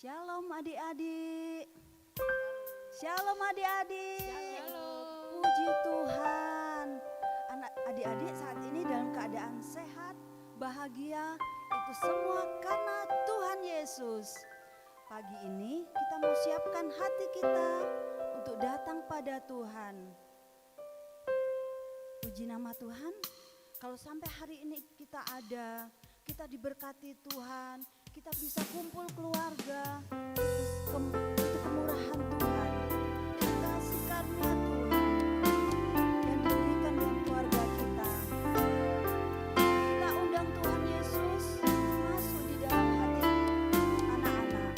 Shalom adik-adik. Shalom adik-adik. Shalom. Puji Tuhan. Anak adik-adik saat ini dalam keadaan sehat, bahagia, itu semua karena Tuhan Yesus. Pagi ini kita mau siapkan hati kita untuk datang pada Tuhan. Puji nama Tuhan. Kalau sampai hari ini kita ada, kita diberkati Tuhan, kita bisa kumpul keluarga, itu kemurahan Tuhan, itu kasih karunia Tuhan yang diberikan dalam keluarga kita. Kita undang Tuhan Yesus masuk di dalam hati anak-anak.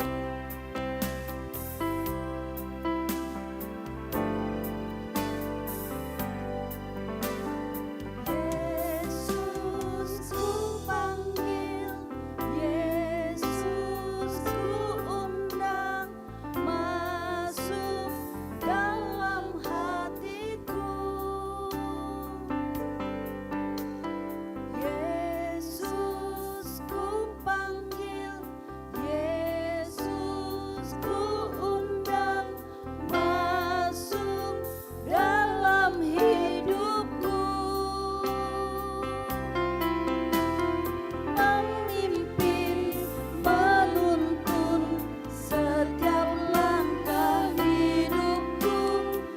Yesus ku panggil, Yesus ku undang, masuk dalam hatiku. Yesus ku panggil, Yesus ku undang, masuk dalam hidupku. Memimpin, menuntun setiap langkah hidupku,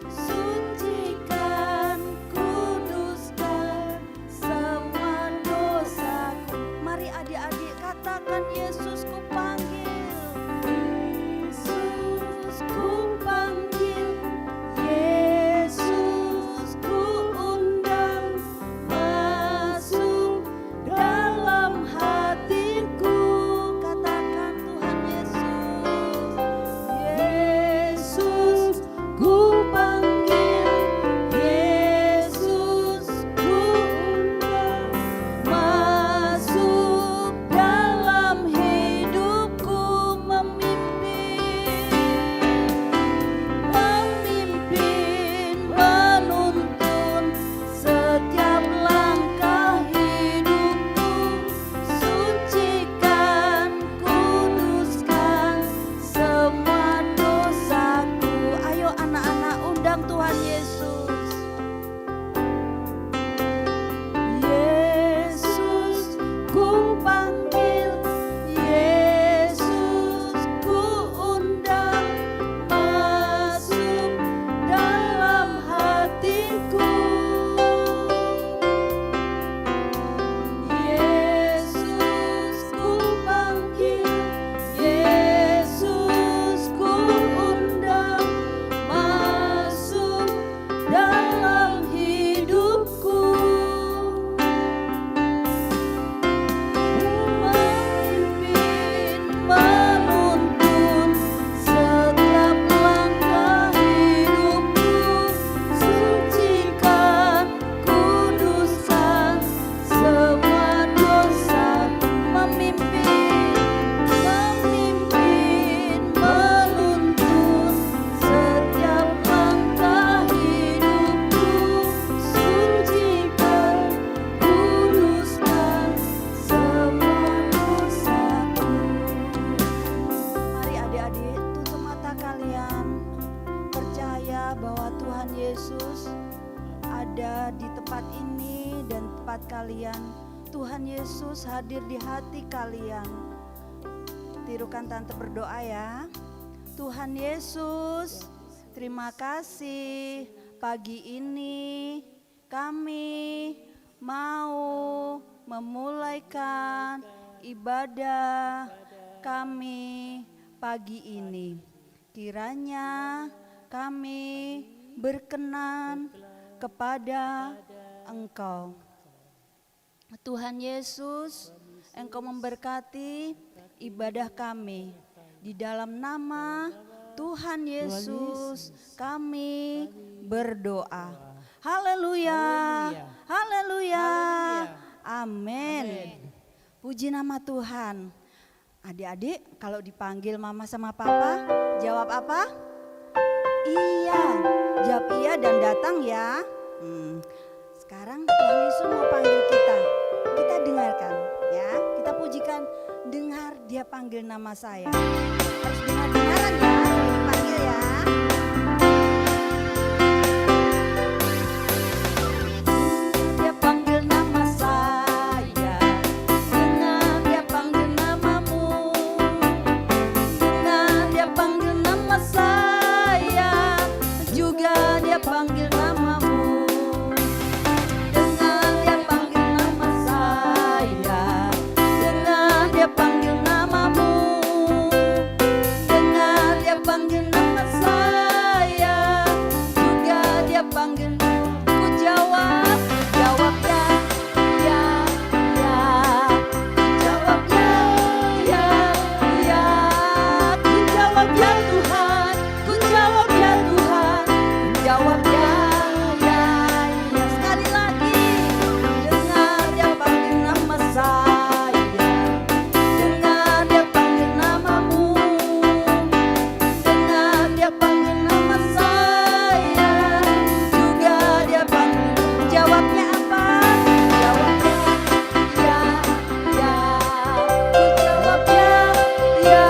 sucikan, kuduskan semua dosaku. Mari adik-adik katakan, Yesus ku panggil, Yesus ku panggil, Yesus ku undang, masuk dalam hatiku. Katakan, Tuhan Yesus, Yesus ku panggil, Yesus ku undang, masuk dalam hidupku. Memimpin, menuntun setiap langkah hidupku, sucikan, kuduskan semua dosaku. Ayo anak-anak undang Tuhan Yesus. Yesus ku panggil, Yesus ku undang, masuk dalam hatiku. Yesus ku panggil, Yesus ku undang, masuk dalam hidupku. Memimpin, menuntun setiap langkah hidupku, sucikan, kuduskan semua dosaku. Memimpin, menuntun setiap langkah hidupku, sucikan, kuduskan semua dosaku. Mari adik-adik tutup mata kalian, percaya bahwa Tuhan Yesus ada di tempat ini dan tempat kalian. Tuhan Yesus hadir di hati kalian. Tirukan tante berdoa ya. Tuhan Yesus, terima kasih pagi ini kami mau memulaikan ibadah kami pagi ini. Kiranya kami berkenan kepada Engkau. Tuhan Yesus, Engkau memberkati ibadah kami. Di dalam nama Tuhan Yesus kami berdoa. Haleluya, haleluya, amin. Puji nama Tuhan. Adik-adik kalau dipanggil mama sama papa, jawab apa? Iya, jawab iya dan datang ya. Sekarang Tuhan Yesus mau panggil kita. Kita dengarkan ya. Kita pujikan dengar dia panggil nama saya. Harus dengar-dengaran ya, dipanggil ya. Dia panggil nama saya, dengar dia panggil namamu. Dengar dia panggil nama saya, juga dia panggil namamu. Dengar dia panggil nama saya, dengar dia panggil namamu. Dengar dia panggil nama saya, juga dia panggil. Ku jawab, jawabnya ya, ya. Jawabnya ya, ya. Ku jawab ya Tuhan, ku jawab ya Tuhan, ku jawab ya, ya, ya. Sekali lagi, dengar dia panggil nama saya, dengar dia panggil namamu. Dengar dia panggil nama saya, juga dia panggil. Jawabnya apa? Jawabnya ya, ya. Ku jawab ya, ya,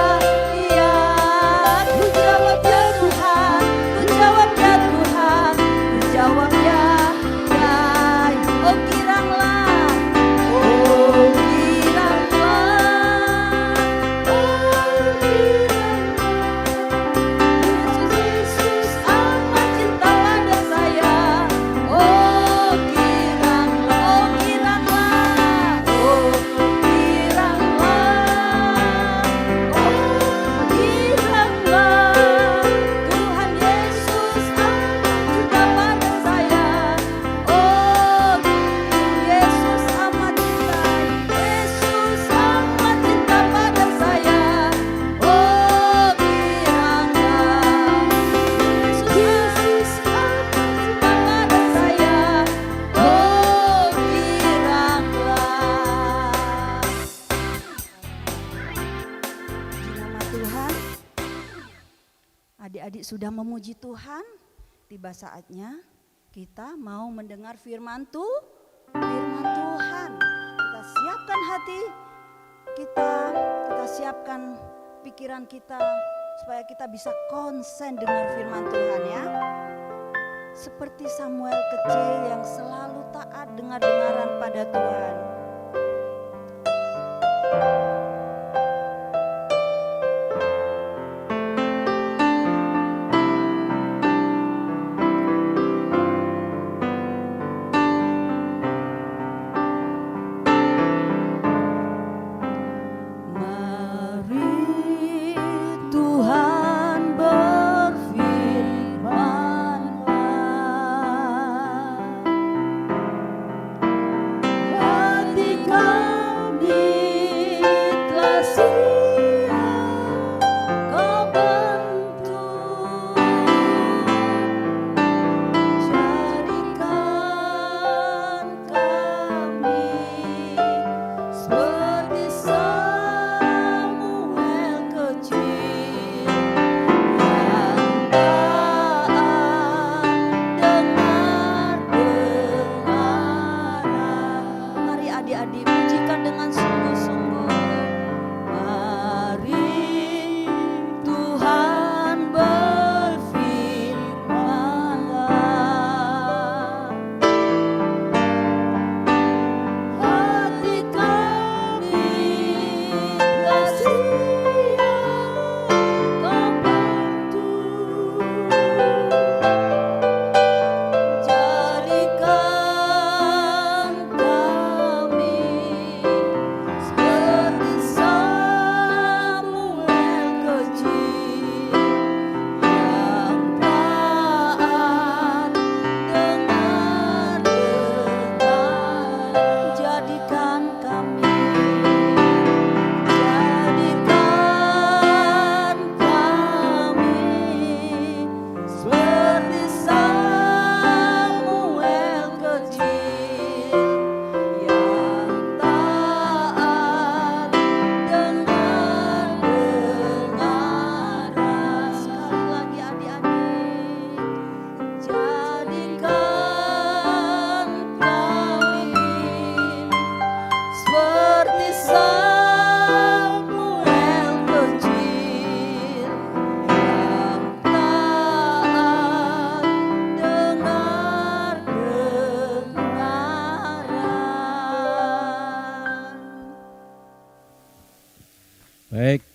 ya. Ku jawab ya Tuhan, ku jawab ya Tuhan, ku jawab ya, ya. Oh giranglah, oh giranglah, oh giranglah. Yesus amat cinta pada saya. Oh giranglah, oh giranglah, oh giranglah, oh giranglah. Tuhan Yesus amat cinta pada saya. Oh Yesus amat cinta, Yesus amat cinta pada saya. Oh giranglah, Yesus amat cinta pada saya. Oh giranglah. Di nama Tuhan, adik-adik sudah memuji Tuhan. Tiba saatnya kita mau mendengar firman Tuhan. Kita siapkan hati kita siapkan pikiran kita supaya kita bisa konsen dengar firman Tuhan ya. Seperti Samuel kecil yang selalu taat dengar-dengaran pada Tuhan. Mari Tuhan berfirman-Lah,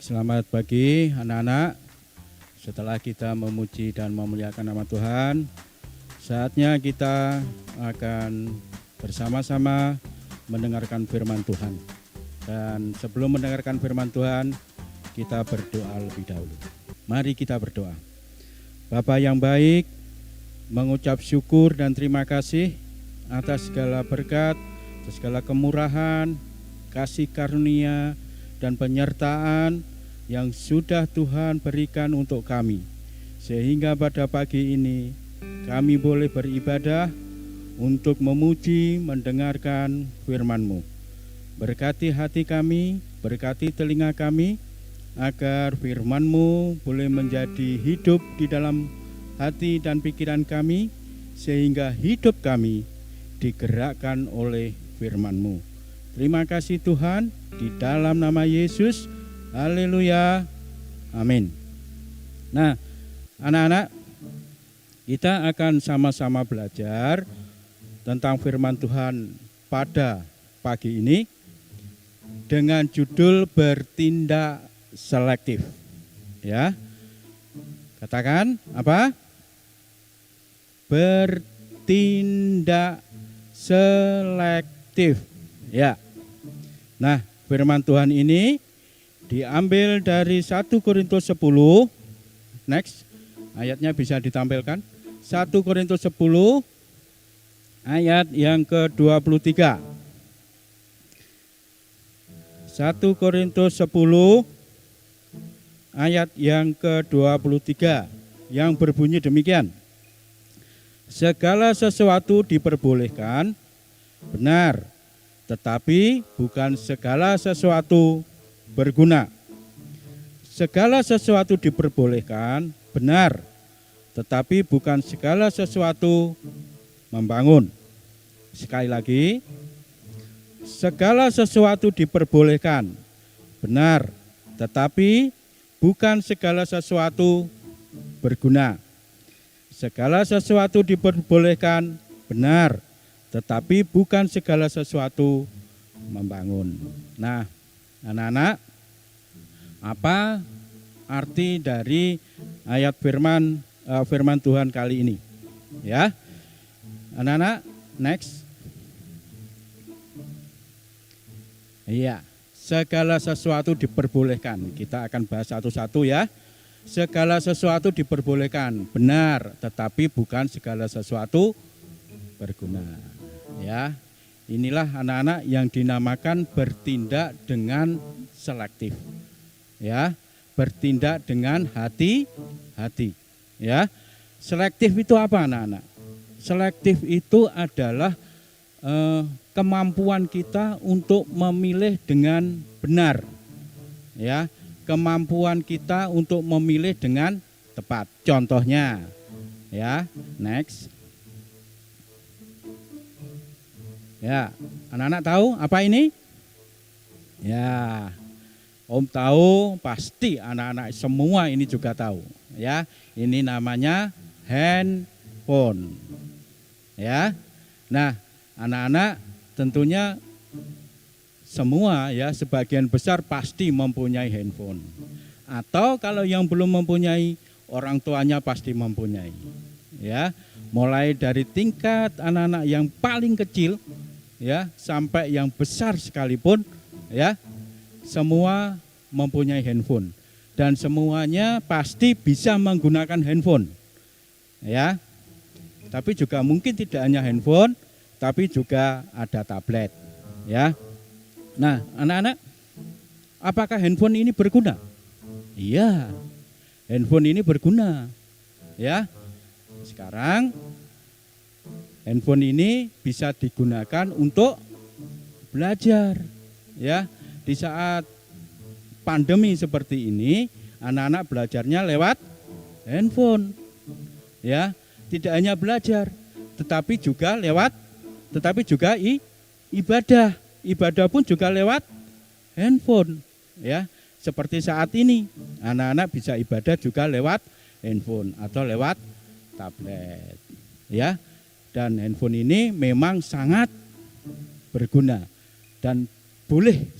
Selamat pagi anak-anak. Setelah kita memuji dan memuliakan nama Tuhan, saatnya kita akan bersama-sama mendengarkan firman Tuhan. Dan sebelum mendengarkan firman Tuhan, kita berdoa lebih dahulu. Mari kita berdoa. Bapa yang baik, mengucap syukur dan terima kasih atas segala berkat, atas segala kemurahan, kasih karunia, dan penyertaan yang sudah Tuhan berikan untuk kami. Sehingga pada pagi ini kami boleh beribadah untuk memuji, mendengarkan firman-Mu. Berkati hati kami, berkati telinga kami, agar firman-Mu boleh menjadi hidup di dalam hati dan pikiran kami, sehingga hidup kami digerakkan oleh firman-Mu. Terima kasih Tuhan, di dalam nama Yesus, haleluya, amin. Nah, anak-anak, kita akan sama-sama belajar tentang firman Tuhan pada pagi ini dengan judul bertindak selektif. Ya, katakan apa? Bertindak selektif. Ya. Nah, firman Tuhan ini diambil dari 1 Korintus 10. Next, ayatnya bisa ditampilkan. 1 Korintus 10 ayat yang ke-23. 1 Korintus 10 ayat yang ke-23 yang berbunyi demikian. Segala sesuatu diperbolehkan, benar, tetapi bukan segala sesuatu berguna. Segala sesuatu diperbolehkan, benar, tetapi bukan segala sesuatu membangun. Sekali lagi, segala sesuatu diperbolehkan, benar, tetapi bukan segala sesuatu berguna. Segala sesuatu diperbolehkan, benar, tetapi bukan segala sesuatu membangun. Nah, anak-anak, apa arti dari ayat firman Tuhan kali ini? Ya, anak-anak, next. Iya, segala sesuatu diperbolehkan. Kita akan bahas satu-satu ya. Segala sesuatu diperbolehkan, benar, tetapi bukan segala sesuatu berguna. Ya, inilah anak-anak yang dinamakan bertindak dengan selektif. Ya, bertindak dengan hati-hati. Ya, selektif itu apa anak-anak? Selektif itu adalah kemampuan kita untuk memilih dengan benar. Ya, kemampuan kita untuk memilih dengan tepat. Contohnya, ya, next. Ya, anak-anak tahu apa ini? Ya, Om tahu, pasti anak-anak semua ini juga tahu. Ya, ini namanya handphone. Ya, nah anak-anak tentunya semua ya sebagian besar pasti mempunyai handphone. Atau kalau yang belum mempunyai, orang tuanya pasti mempunyai. Ya, mulai dari tingkat anak-anak yang paling kecil ya sampai yang besar sekalipun ya semua mempunyai handphone dan semuanya pasti bisa menggunakan handphone ya, tapi juga mungkin tidak hanya handphone tapi juga ada tablet ya. Nah anak-anak, apakah handphone ini berguna? Iya, handphone ini berguna ya. Sekarang handphone ini bisa digunakan untuk belajar ya. Di saat pandemi seperti ini, anak-anak belajarnya lewat handphone ya. Tidak hanya belajar, tetapi juga ibadah. Ibadah pun juga lewat handphone ya. Seperti saat ini, anak-anak bisa ibadah juga lewat handphone atau lewat tablet ya. Dan handphone ini memang sangat berguna dan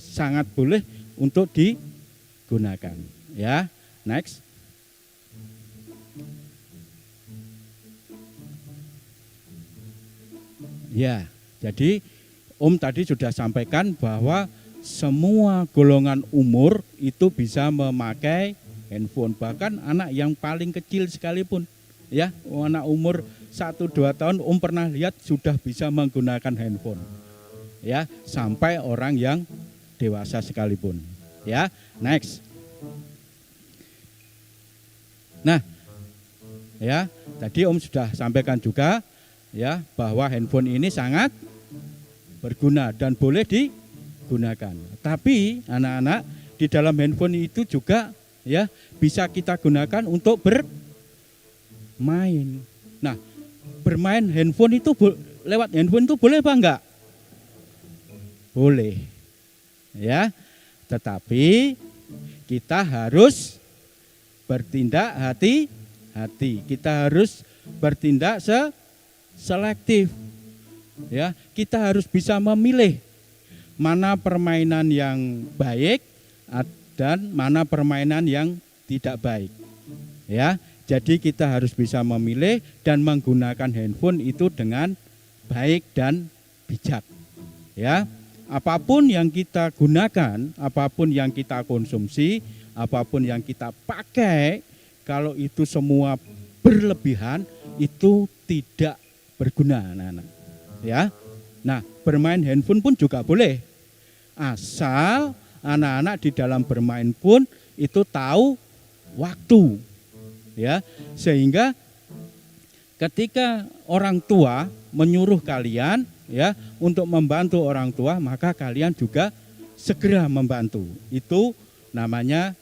sangat boleh untuk gunakan. Ya, next. Ya, jadi Om tadi sudah sampaikan bahwa semua golongan umur itu bisa memakai handphone, bahkan anak yang paling kecil sekalipun, ya, anak umur 1-2 tahun Om pernah lihat sudah bisa menggunakan handphone, ya, sampai orang yang dewasa sekalipun, ya. Next. Nah, ya, tadi Om sudah sampaikan juga, ya, bahwa handphone ini sangat berguna dan boleh digunakan. Tapi anak-anak, di dalam handphone itu juga, ya, bisa kita gunakan untuk bermain. Nah, bermain handphone itu lewat handphone itu boleh apa enggak? Boleh. Ya. Tetapi kita harus bertindak hati-hati. Kita harus bertindak selektif. Ya, kita harus bisa memilih mana permainan yang baik dan mana permainan yang tidak baik. Ya, jadi kita harus bisa memilih dan menggunakan handphone itu dengan baik dan bijak. Ya, apapun yang kita gunakan, apapun yang kita konsumsi, apapun yang kita pakai, kalau itu semua berlebihan itu tidak berguna, anak-anak. Ya, nah, bermain handphone pun juga boleh, asal anak-anak di dalam bermain pun itu tahu waktu, ya, sehingga ketika orang tua menyuruh kalian, ya, untuk membantu orang tua, maka kalian juga segera membantu. Itu namanya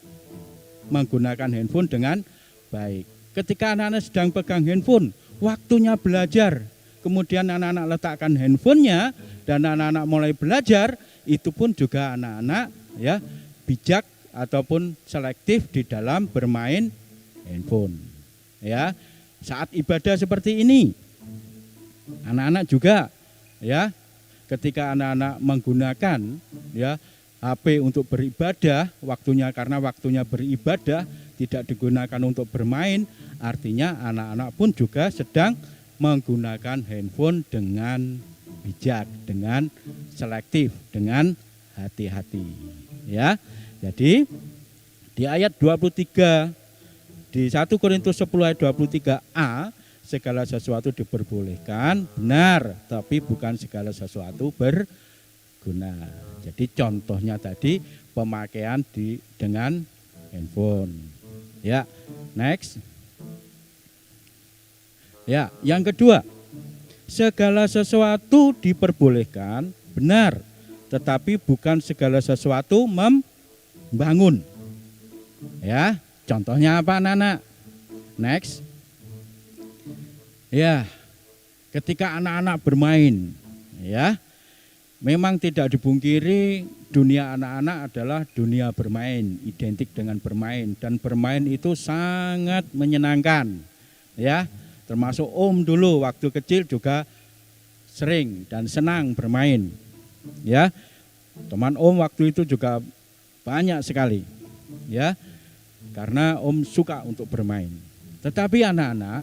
menggunakan handphone dengan baik. Ketika anak-anak sedang pegang handphone, waktunya belajar, kemudian anak-anak letakkan handphonenya dan anak-anak mulai belajar, itu pun juga anak-anak, ya, bijak ataupun selektif di dalam bermain handphone. Ya, saat ibadah seperti ini, anak-anak juga, ya, ketika anak-anak menggunakan, ya, HP untuk beribadah, waktunya karena waktunya beribadah tidak digunakan untuk bermain, artinya anak-anak pun juga sedang menggunakan handphone dengan bijak, dengan selektif, dengan hati-hati. Ya, jadi di ayat 23 di 1 Korintus 10 ayat 23a, segala sesuatu diperbolehkan, benar, tapi bukan segala sesuatu berguna. Jadi contohnya tadi pemakaian dengan handphone. Ya, next. Ya, yang kedua, segala sesuatu diperbolehkan, benar, tetapi bukan segala sesuatu membangun. Ya, contohnya apa, anak-anak? Next. Ya, ketika anak-anak bermain, ya, memang tidak dipungkiri dunia anak-anak adalah dunia bermain, identik dengan bermain, dan bermain itu sangat menyenangkan. Ya, termasuk Om dulu waktu kecil juga sering dan senang bermain. Ya, teman Om waktu itu juga banyak sekali. Ya, karena Om suka untuk bermain. Tetapi anak-anak,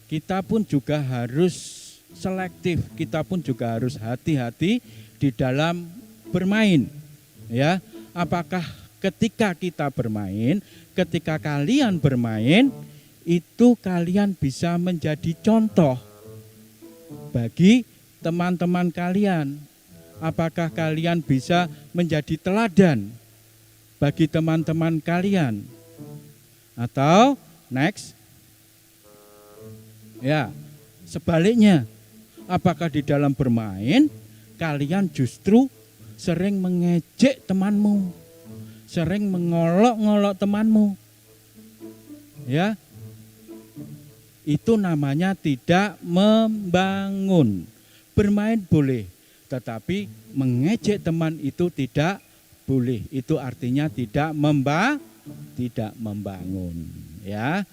kita pun juga harus selektif, kita pun juga harus hati-hati di dalam bermain. Ya, apakah ketika kita bermain, ketika kalian bermain, itu kalian bisa menjadi contoh bagi teman-teman kalian. Apakah kalian bisa menjadi teladan bagi teman-teman kalian? Atau next, ya, sebaliknya, apakah di dalam bermain kalian justru sering mengejek temanmu, sering mengolok-ngolok temanmu? Ya, itu namanya tidak membangun. Bermain boleh, tetapi mengejek teman itu tidak boleh. Itu artinya tidak membangun. Ya,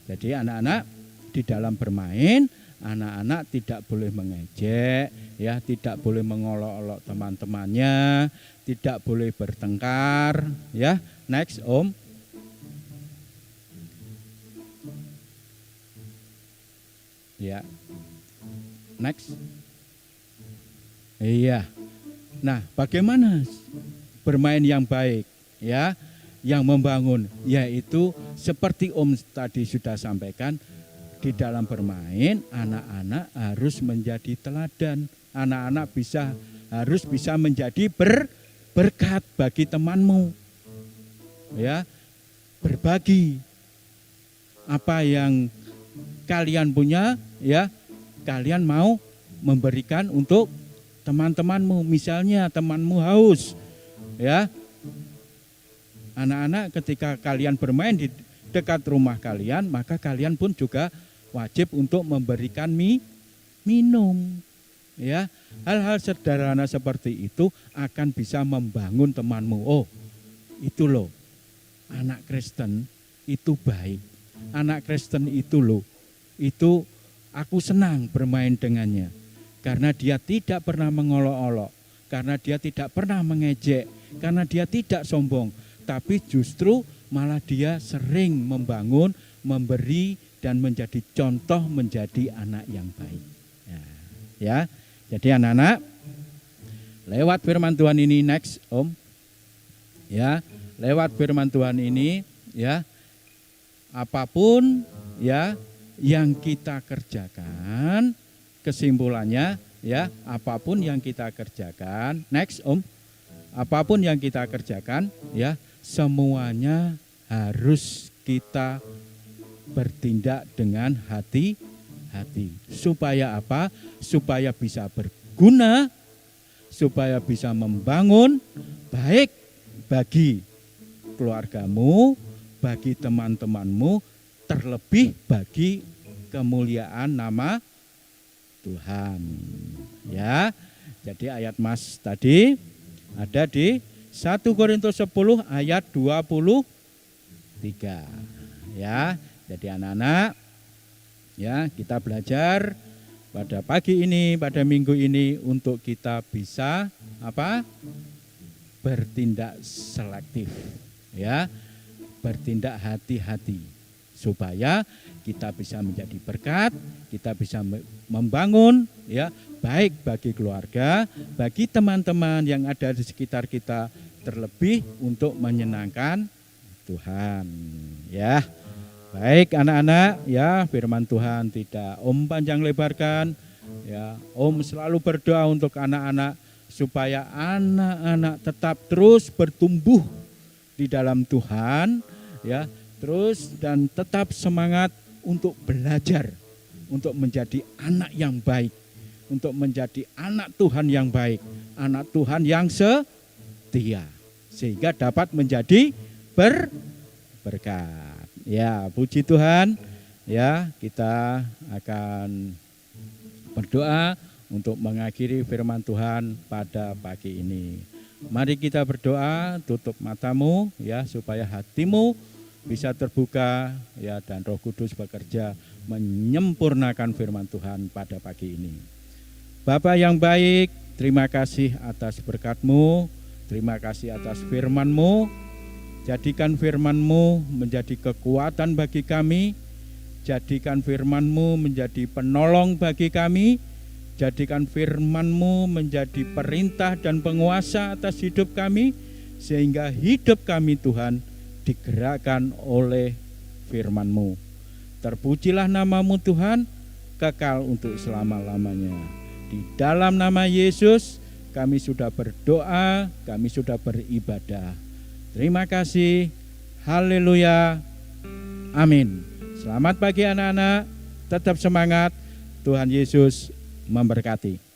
jadi anak-anak di dalam bermain, anak-anak tidak boleh mengejek, ya, tidak boleh mengolok-olok teman-temannya, tidak boleh bertengkar, ya, Next, Om. Ya. Next. Iya. Nah, bagaimana bermain yang baik, ya, yang membangun, yaitu seperti Om tadi sudah sampaikan, di dalam bermain anak-anak harus menjadi teladan. Anak-anak harus bisa menjadi berkat bagi temanmu. Ya, berbagi apa yang kalian punya, ya, kalian mau memberikan untuk teman-temanmu. Misalnya temanmu haus, ya, anak-anak ketika kalian bermain di dekat rumah kalian, maka kalian pun juga wajib untuk memberikan minum. Ya, hal-hal sederhana seperti itu akan bisa membangun temanmu. Oh, itu loh, anak Kristen itu baik. Anak Kristen itu loh, itu aku senang bermain dengannya. Karena dia tidak pernah mengolok-olok, karena dia tidak pernah mengejek, karena dia tidak sombong. Tapi justru malah dia sering membangun, memberi, dan menjadi contoh menjadi anak yang baik. Ya, jadi anak-anak, lewat firman Tuhan ini, next Om, ya, lewat firman Tuhan ini, ya, apapun, ya, yang kita kerjakan, kesimpulannya, ya, apapun yang kita kerjakan, next Om, apapun yang kita kerjakan, ya, semuanya harus kita bertindak dengan hati-hati. Supaya apa? Supaya bisa berguna, supaya bisa membangun baik bagi keluargamu, bagi teman-temanmu, terlebih bagi kemuliaan nama Tuhan. Ya, jadi ayat Mas tadi ada di 1 Korintus 10 ayat 23. Ya, jadi anak-anak, ya, kita belajar pada pagi ini, pada minggu ini untuk kita bisa apa? Bertindak selektif, ya, bertindak hati-hati supaya kita bisa menjadi berkat, kita bisa membangun, ya, baik bagi keluarga, bagi teman-teman yang ada di sekitar kita, terlebih untuk menyenangkan Tuhan. Ya, baik anak-anak, ya, firman Tuhan tidak Om panjang lebarkan, ya. Om selalu berdoa untuk anak-anak supaya anak-anak tetap terus bertumbuh di dalam Tuhan, ya, terus dan tetap semangat untuk belajar, untuk menjadi anak yang baik, untuk menjadi anak Tuhan yang baik, anak Tuhan yang setia, sehingga dapat menjadi berkat. Ya, puji Tuhan. Ya, kita akan berdoa untuk mengakhiri firman Tuhan pada pagi ini. Mari kita berdoa, tutup matamu, ya, supaya hatimu bisa terbuka, ya, dan Roh Kudus bekerja menyempurnakan firman Tuhan pada pagi ini. Bapa yang baik, terima kasih atas berkat-Mu, terima kasih atas firman-Mu. Jadikan firman-Mu menjadi kekuatan bagi kami, jadikan firman-Mu menjadi penolong bagi kami, jadikan firman-Mu menjadi perintah dan penguasa atas hidup kami, sehingga hidup kami Tuhan digerakkan oleh firman-Mu. Terpujilah nama-Mu Tuhan, kekal untuk selama-lamanya. Di dalam nama Yesus kami sudah berdoa, kami sudah beribadah. Terima kasih, haleluya, amin. Selamat pagi anak-anak, tetap semangat, Tuhan Yesus memberkati.